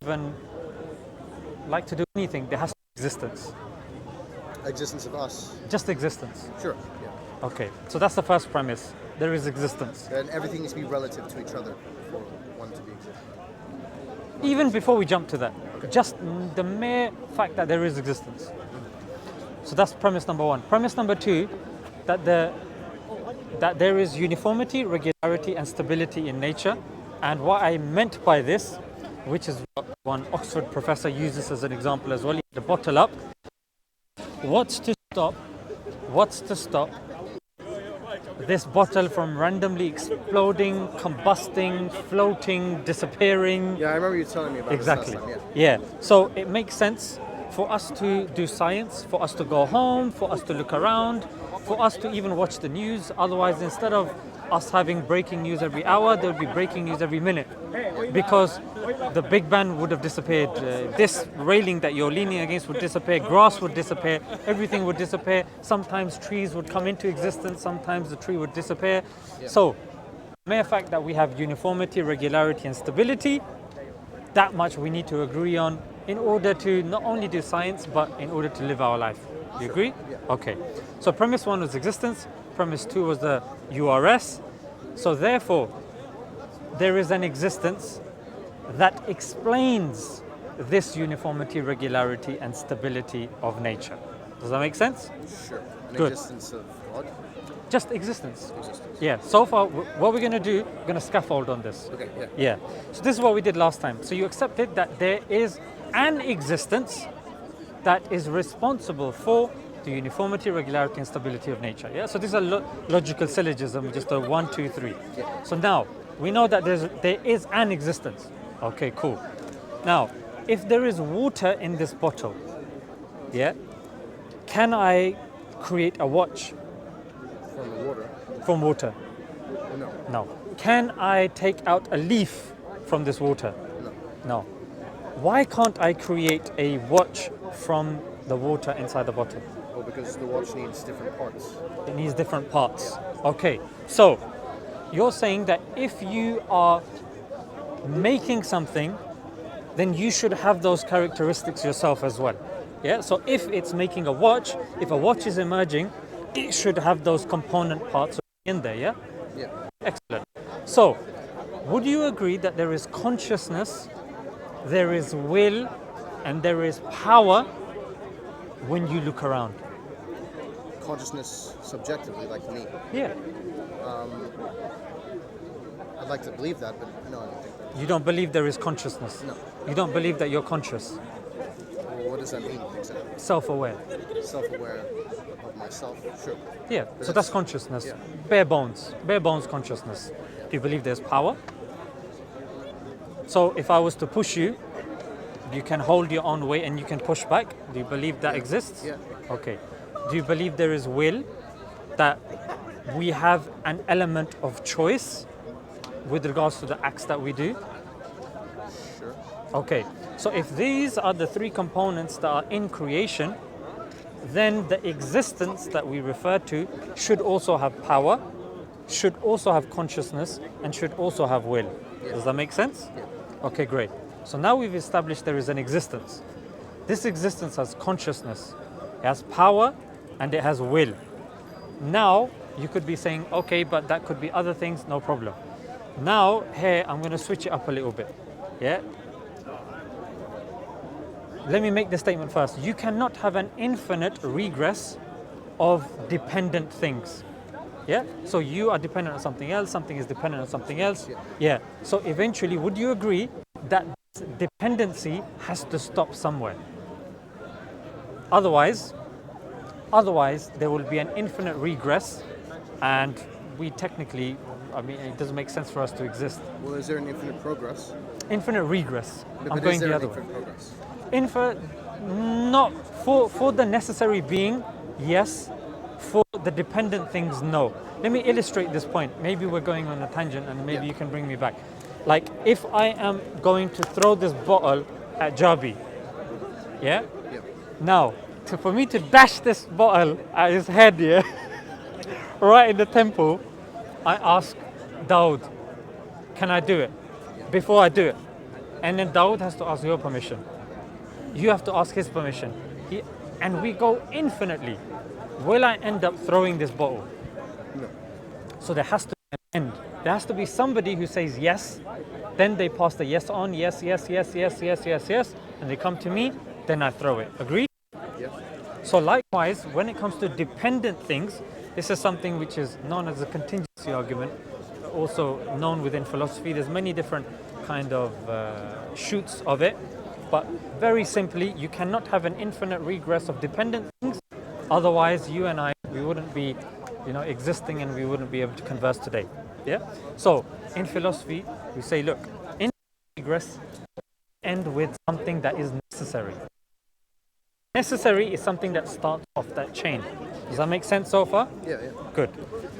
even like to do anything, there has to be existence. Existence of us. Just existence. Sure. Yeah. Okay, so that's the first premise. There is existence. And everything needs to be relative to each other for one to be existent. Even before we jump to that, just the mere fact that there is existence. So that's premise number one. Premise number two, that there is uniformity, regularity, and stability in nature. And what I meant by this, which is what one Oxford professor uses as an example as well, the bottle up. What's to stop this bottle from randomly exploding, combusting, floating, disappearing? Yeah, I remember you telling me about exactly. this last time, Yeah. So it makes sense for us to do science, for us to go home, for us to look around, for us to even watch the news. Otherwise, instead of us having breaking news every hour, there would be breaking news every minute, because the Big Bang would have disappeared. This railing that you're leaning against would disappear. Grass would disappear. Everything would disappear. Sometimes trees would come into existence. Sometimes the tree would disappear. Yeah. So, the mere fact that we have uniformity, regularity, and stability, that much we need to agree on in order to not only do science, but in order to live our life. Do you agree? Yeah. Okay. So premise one was existence. Premise two was the URS. So therefore, there is an existence that explains this uniformity, regularity, and stability of nature. Does that make sense? Sure. An Good. existence of God? Just existence. Existence. Yeah. So far, what we're going to do, we're going to scaffold on this. Okay, yeah. Yeah. So this is what we did last time. So you accepted that there is an existence that is responsible for the uniformity, regularity, and stability of nature. Yeah. So this is a logical syllogism, just a 1, 2, 3. Yeah. So now we know that there is an existence. Okay, cool. Now, if there is water in this bottle, yeah, can I create a watch From the water? from water? No. No. Can I take out a leaf from this water? No. No. Why can't I create a watch from the water inside the bottle? Well, because the watch needs different parts. It needs different parts. Okay, so you're saying that if you are making something, then you should have those characteristics yourself as well. Yeah, so if it's making a watch, if a watch is emerging, it should have those component parts in there, yeah? Yeah. Excellent. So, would you agree that there is consciousness, there is will, and there is power when you look around? Consciousness subjectively, like me. Yeah. I'd like to believe that, but no, I don't think that. You don't believe there is consciousness? No. You don't believe that you're conscious? Well, what does that mean exactly? Self-aware? Self-aware of myself? Sure. Yeah, But so that's consciousness. yeah. Bare bones consciousness. Do you believe there's power? So if I was to push you, you can hold your own weight and you can push back. Do you believe that exists? Yeah. Okay. Do you believe there is will, that we have an element of choice with regards to the acts that we do? Sure. Okay, so if these are the three components that are in creation, then the existence that we refer to should also have power, should also have consciousness, and should also have will. Yeah. Does that make sense? Yeah. Okay, great. So now we've established there is an existence. This existence has consciousness, it has power, and it has will. Now, you could be saying, okay, but that could be other things, no problem. Now, here, I'm going to switch it up a little bit. Yeah? Let me make the statement first. You cannot have an infinite regress of dependent things. Yeah? So you are dependent on something else, something is dependent on something else. Yeah. So eventually, would you agree that dependency has to stop somewhere? Otherwise, there will be an infinite regress, and we technically, it doesn't make sense for us to exist. Well, is there an infinite progress? Infinite regress. But I'm is going there the an other way. infinite progress? Not for the necessary being, yes. For the dependent things, no. Let me illustrate this point. Maybe we're going on a tangent, and maybe you can bring me back. Like, if I am going to throw this bottle at Jabi, yeah? Yeah. Now, for me to dash this bottle at his head, yeah, right in the temple, I ask Daud, can I do it? Before I do it, And then Dawood has to ask your permission. You have to ask his permission. And we go infinitely. Will I end up throwing this bottle? No. So there has to be an end. There has to be somebody who says yes. Then they pass the yes on, yes, yes, yes, yes, yes, yes, yes. And they come to me, then I throw it. Agreed? Yes. So likewise, when it comes to dependent things, this is something which is known as a contingency argument, also known within philosophy. There's many different kind of shoots of it. But very simply, you cannot have an infinite regress of dependent things. Otherwise, you and I, we wouldn't be, existing, and we wouldn't be able to converse today. Yeah. So in philosophy, we say, look, in regress, end with something that is necessary. Necessary is something that starts off that chain. Does that make sense so far? Yeah. Good.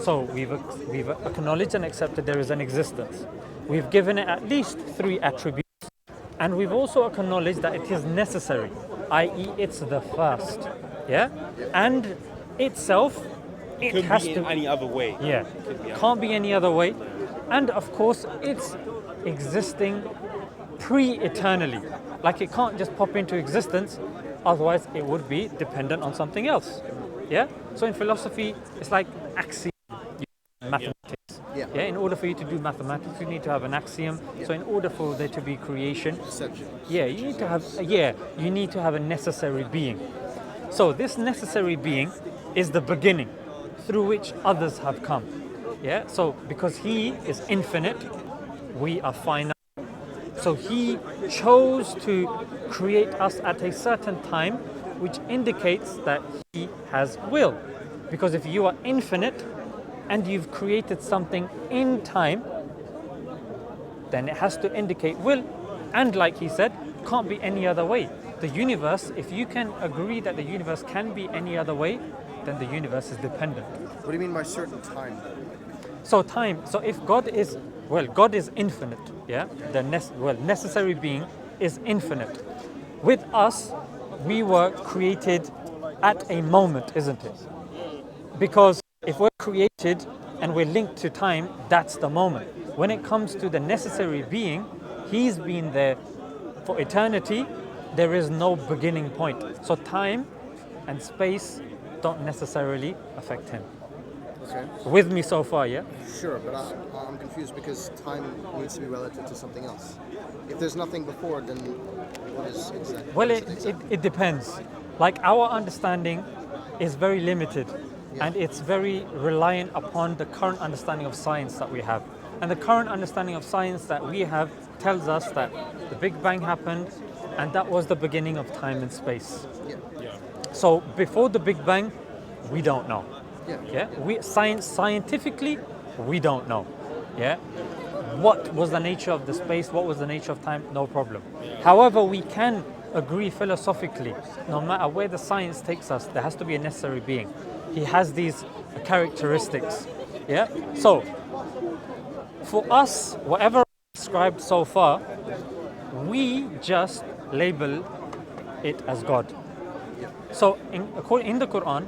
So we've acknowledged and accepted there is an existence. We've given it at least 3 attributes. And we've also acknowledged that it is necessary, i.e. it's the first. Yeah? And itself, it has to... any other way. Yeah. Can't be any other way. And of course, it's existing pre-eternally. Like it can't just pop into existence, otherwise it would be dependent on something else. Yeah? So in philosophy, it's like axiom, mathematics. Yeah. Yeah, in order for you to do mathematics, you need to have an axiom. Yeah. So in order for there to be creation, Exception. you need to have a necessary being. So this necessary being is the beginning through which others have come. Yeah. So because he is infinite, we are finite. So he chose to create us at a certain time, which indicates that he has will. Because if you are infinite and you've created something in time, then it has to indicate will. And like he said, can't be any other way. The universe, if you can agree that the universe can be any other way, then the universe is dependent. What do you mean by certain time? So if God is infinite, yeah? The necessary being is infinite. With us, we were created at a moment, isn't it? Because if we're created and we're linked to time, that's the moment. When it comes to the necessary being, he's been there for eternity. There is no beginning point. So time and space don't necessarily affect him. Okay. With me so far, yeah? Sure, but I'm confused because time needs to be relative to something else. If there's nothing before, then what is exactly? Well, it depends. Like our understanding is very limited. And it's very reliant upon the current understanding of science that we have. And the current understanding of science that we have tells us that the Big Bang happened and that was the beginning of time and space. Yeah. So before the Big Bang, we don't know. Yeah. Scientifically, we don't know. Yeah. What was the nature of the space? What was the nature of time? No problem. However, we can agree philosophically, no matter where the science takes us, there has to be a necessary being. He has these characteristics. Yeah. So for us, whatever described so far, we just label it as God. So in the Quran,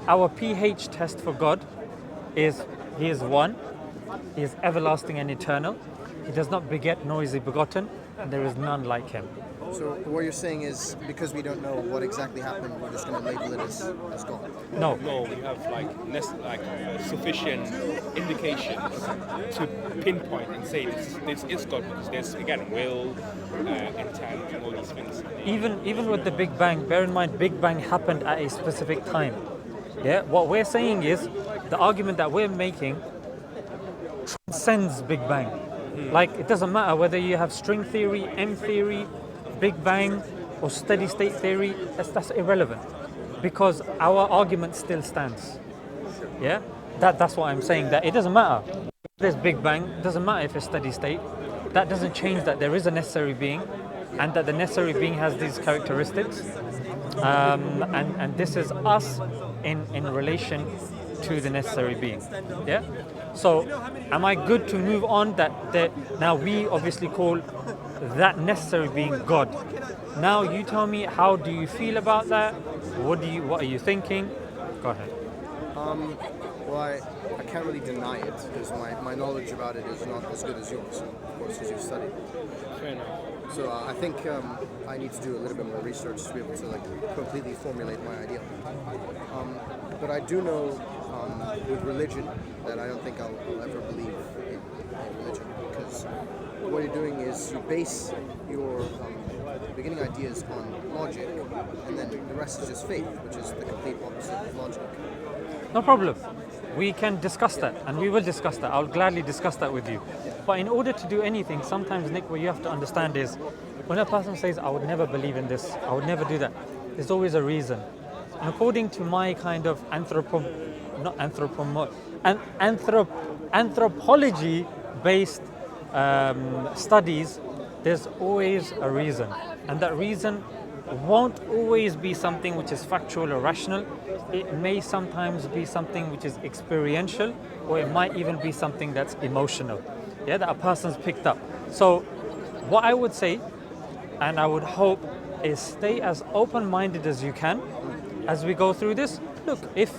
our pH test for God is He is one, He is everlasting and eternal, He does not beget nor is He begotten, and there is none like Him. So what you're saying is because we don't know what exactly happened, we're just going to label it as God. No, we have sufficient indication to pinpoint and say this is God, because there's again will, intent, and all these things. even with the Big Bang, bear in mind, Big Bang happened at a specific time. Yeah, what we're saying is the argument that we're making transcends Big Bang. Like it doesn't matter whether you have string theory, M theory, Big Bang, or steady state theory. That's irrelevant because our argument still stands. Yeah, that's what I'm saying. That it doesn't matter. If there's Big Bang, it doesn't matter if it's steady state. That doesn't change that there is a necessary being, and that the necessary being has these characteristics. And this is us in relation to the necessary being. Yeah. So, am I good to move on? Now we obviously call that necessary being God. Now you tell me, how do you feel about that? What are you thinking? Go ahead. Well, I can't really deny it because my knowledge about it is not as good as yours, of course, because you've studied. Fair enough. So I think I need to do a little bit more research to be able to like completely formulate my idea. But I do know with religion that I don't think I'll ever believe in religion, because what you're doing is you base your beginning ideas on logic, and then the rest is just faith, which is the complete opposite of logic. No problem. We can discuss that, and we will discuss that. I'll gladly discuss that with you. But in order to do anything, sometimes, Nick, what you have to understand is, when a person says, I would never believe in this, I would never do that, there's always a reason. And according to my kind of anthropology-based studies, there's always a reason. And that reason won't always be something which is factual or rational. It may sometimes be something which is experiential, or it might even be something that's emotional, yeah, that a person's picked up. So what I would say, and I would hope, is stay as open-minded as you can as we go through this. Look, if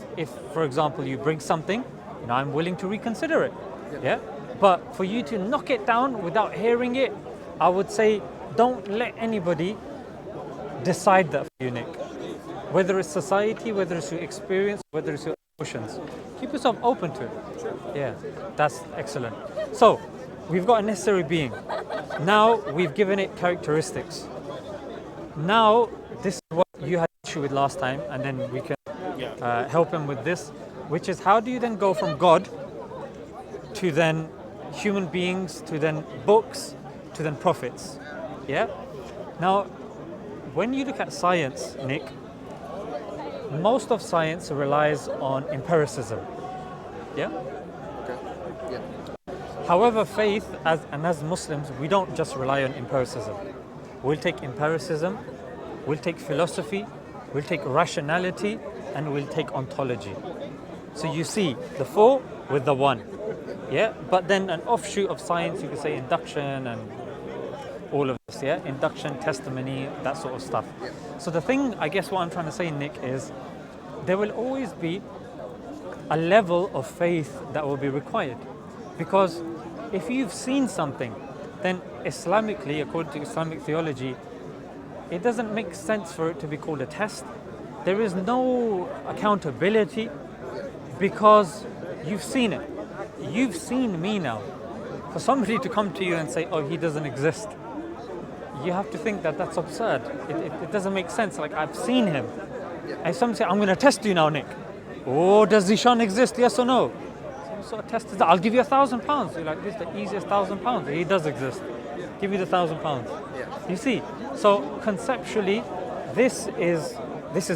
for example you bring something, I'm willing to reconsider it, yeah? But for you to knock it down without hearing it, I would say don't let anybody decide that for you, Nick. Whether it's society, whether it's your experience, whether it's your emotions. Keep yourself open to it. Yeah, that's excellent. So, we've got a necessary being. Now, we've given it characteristics. Now, this is what you had issue with last time, and then we can help him with this, which is how do you then go from God to then human beings, to then books, to then prophets? Yeah? Now, when you look at science, Nick, most of science relies on empiricism. Yeah? Okay. Yeah. However, faith, as Muslims, we don't just rely on empiricism. We'll take empiricism, we'll take philosophy, we'll take rationality, and we'll take ontology. So you see the four with the one. Yeah? But then an offshoot of science, you could say induction and all of this, yeah? Induction, testimony, that sort of stuff. Yeah. So the thing, I guess what I'm trying to say, Nick, is there will always be a level of faith that will be required. Because if you've seen something, then Islamically, according to Islamic theology, it doesn't make sense for it to be called a test. There is no accountability because you've seen it. You've seen me now. For somebody to come to you and say, oh, he doesn't exist, you have to think that that's absurd. It doesn't make sense. Like, I've seen him. And some say, I'm going to test you now, Nick. Oh, does Zishan exist? Yes or no? So a test is that. I'll give you £1,000. You're like, this is the easiest £1,000. He does exist. Give me the £1,000. Yeah. You see? So conceptually, this is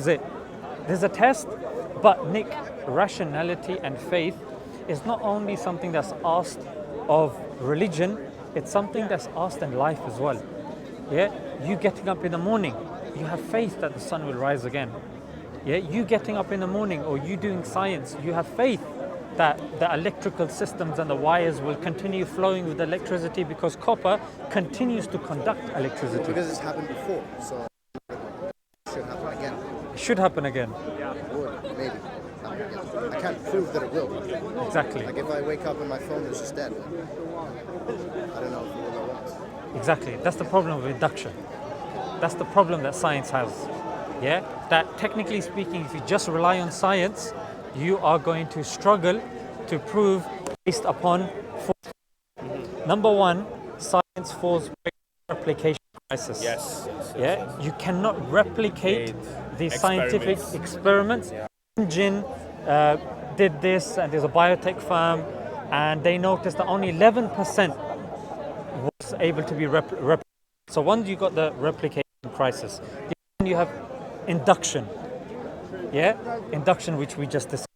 it. There's a test, but Nick, rationality and faith is not only something that's asked of religion, it's something that's asked in life as well. Yeah, you getting up in the morning, you have faith that the sun will rise again. Yeah, you getting up in the morning, or you doing science, you have faith that the electrical systems and the wires will continue flowing with electricity because copper continues to conduct electricity. Because it's happened before, so it should happen again. It should happen again. It would, maybe. Happen again. I can't prove that it will. Exactly. Like if I wake up and my phone is just dead, I don't know if it will or won't. Exactly. That's the problem with induction. That's the problem that science has. Yeah? That technically speaking, if you just rely on science, you are going to struggle to prove based upon number one, science falls replication crisis. Yes. Yeah? You cannot replicate the scientific experiments. Engine did this, and there's a biotech firm, and they noticed that only 11% was able to be replicated. So once you got the replication crisis, then you have induction. Yeah, induction, which we just discussed.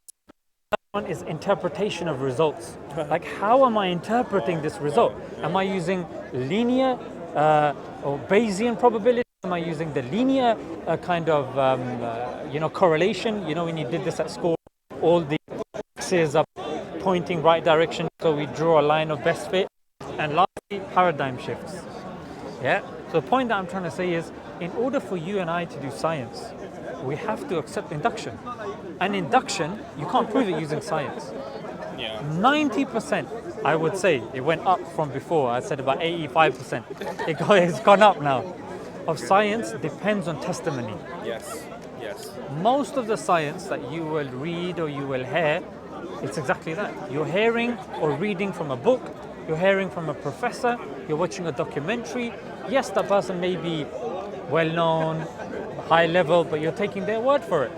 That one is interpretation of results. Like, how am I interpreting this result? Am I using linear or Bayesian probability? Am I using the linear kind of correlation? When you did this at school, all the x's are pointing right direction, so we draw a line of best fit. And lastly, paradigm shifts. Yeah. So the point that I'm trying to say is, in order for you and I to do science, we have to accept induction. And induction, you can't prove it using science. Yeah. 90%, I would say it went up from before. I said about 85%. It's gone up now. Of science depends on testimony. Yes. Yes. Most of the science that you will read or you will hear, it's exactly that. You're hearing or reading from a book, you're hearing from a professor, you're watching a documentary. Yes, that person may be well known, high level, but you're taking their word for it.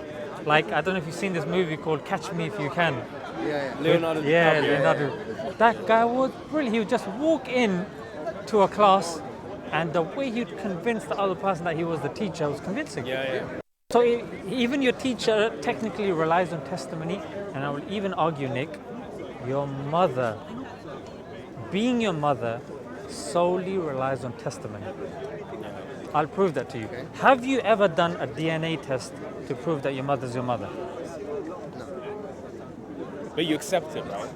Like, I don't know if you've seen this movie called Catch Me If You Can. Yeah. Leonardo Yeah, DiCaprio. Leonardo. That guy was brilliant. He would just walk in to a class, and the way he'd convince the other person that he was the teacher was convincing. Yeah. So even your teacher technically relies on testimony, and I will even argue, Nick, your mother, being your mother, solely relies on testimony. I'll prove that to you. Okay. Have you ever done a DNA test to prove that your mother's your mother? But you accept it, right?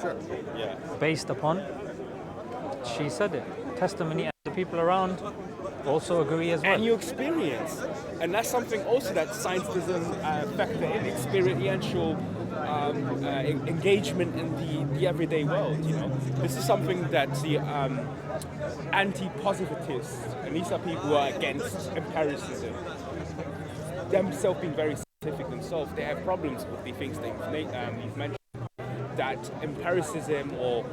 Sure. Yeah. Based upon, she said it, testimony, and the people around also agree as well. And your experience. And that's something also that science doesn't factor in, experiential engagement in the everyday world, you know. This is something that the anti-positivists, and these are people who are against empiricism, themselves being very scientific themselves, they have problems with the things that you've mentioned, that empiricism or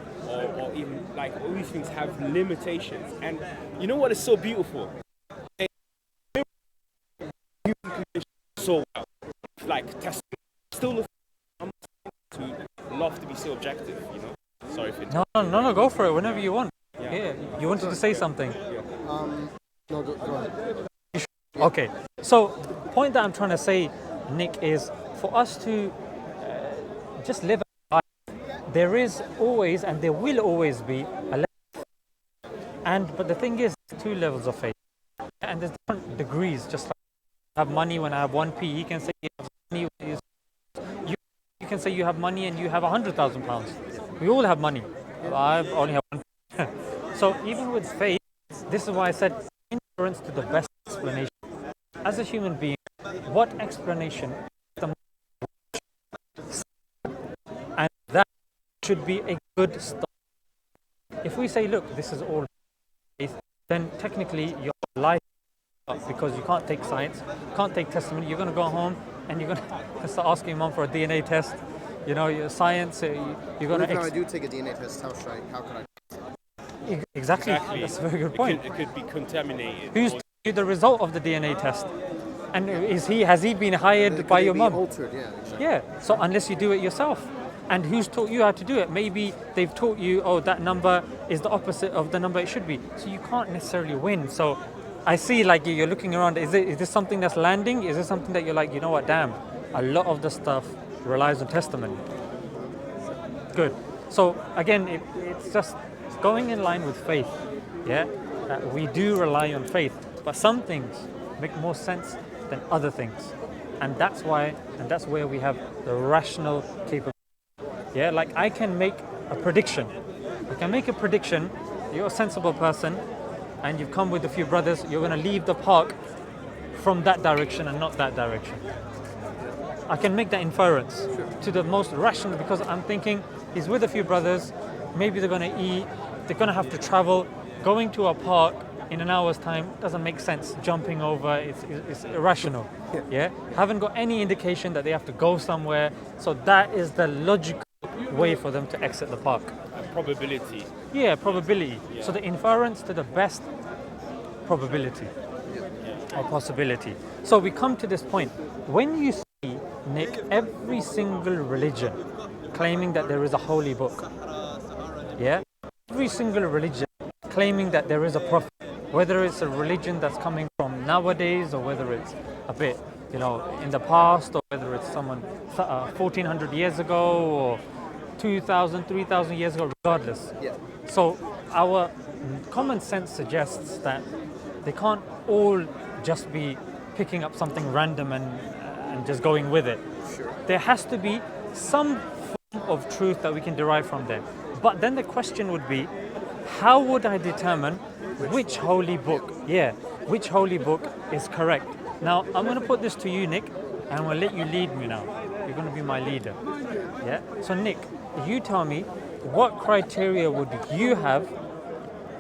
even like all these things have limitations. And you know what is so beautiful? So well, like testing, still to love to be so objective, you know. Sorry if it's No, go for it whenever you want. Yeah, you wanted to say something. No, go ahead. Okay, so point that I'm trying to say, Nick, is for us to just live a life, there is always and there will always be a level. But the thing is, two levels of faith, and there's different degrees. Just like I have money when I have 1p, you can say you have money. You can say you have money and you have £100,000. We all have money. I only have 1p. So even with faith, this is why I said indifference to the best explanation. As a human being, what explanation is the most, and that should be a good start. If we say, look, this is all faith, then technically your life, because you can't take science, can't take testimony, you're going to go home and you're going to start asking mom for a DNA test. You know, your science, you're going What if to. I do take a DNA test? How could I? Exactly. That's a very good point. It could be contaminated. Who's told you the result of the DNA test? And has he been hired Could by it your be mum? altered? Yeah, exactly. Yeah. So unless you do it yourself. And who's taught you how to do it? Maybe they've taught you, oh, that number is the opposite of the number it should be. So you can't necessarily win. So I see like you're looking around. Is this something that's landing? Is this something that you're like, you know what, damn, a lot of the stuff relies on testimony. Good. So again, it's just going in line with faith. Yeah, we do rely on faith, but some things make more sense than other things, and that's where we have the rational capability. Yeah, like I can make a prediction. You're a sensible person, and you've come with a few brothers. You're going to leave the park from that direction and not that direction. I can make that inference to the most rational, because I'm thinking he's with a few brothers. Maybe they're going to eat. They're going to have to travel. Going to a park in an hour's time doesn't make sense. Jumping over, it's irrational. Yeah, haven't got any indication that they have to go somewhere. So that is the logical way for them to exit the park. Probability. Yeah, probability. Yeah. So the inference to the best probability or possibility. So we come to this point. When you see, Nick, every single religion claiming that there is a holy book, yeah, every single religion claiming that there is a prophet, whether it's a religion that's coming from nowadays or whether it's a bit, in the past, or whether it's someone 1400 years ago or 2,000, 3,000 years ago, regardless. Yeah. So our common sense suggests that they can't all just be picking up something random and just going with it. Sure. There has to be some form of truth that we can derive from there. But then the question would be, how would I determine which holy book is correct? Now, I'm going to put this to you, Nick, and I'm going to let you lead me now. You're going to be my leader. Yeah? So, Nick, you tell me what criteria would you have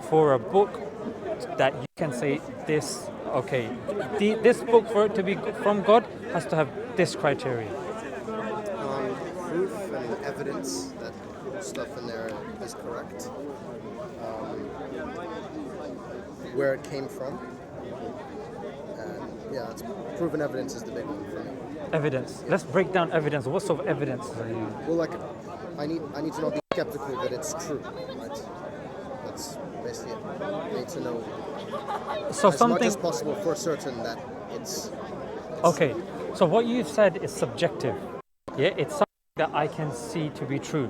for a book that you can say this, okay, this book, for it to be from God, has to have this criteria? Proof and evidence that stuff in there is correct. Where it came from. And yeah, proven evidence is the big one for me. Evidence. Let's break down evidence. What sort of evidence are you? Well, like, I need to not be skeptical that it's true. Right? That's basically it. I need to know So as much as possible for certain that it's okay. So what you've said is subjective. Yeah, it's something that I can see to be true.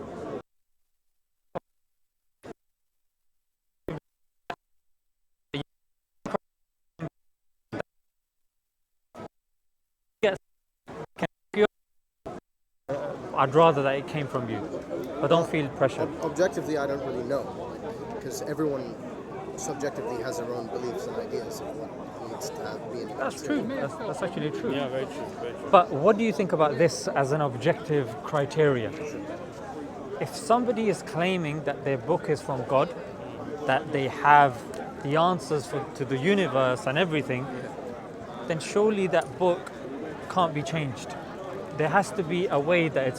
I'd rather that it came from you, but don't feel pressure. Objectively, I don't really know, because everyone subjectively has their own beliefs and ideas of what needs to be in the That's true. That's actually true. Yeah, very true, very true. But what do you think about this as an objective criteria? If somebody is claiming that their book is from God, that they have the answers to the universe and everything, then surely that book can't be changed. There has to be a way that it's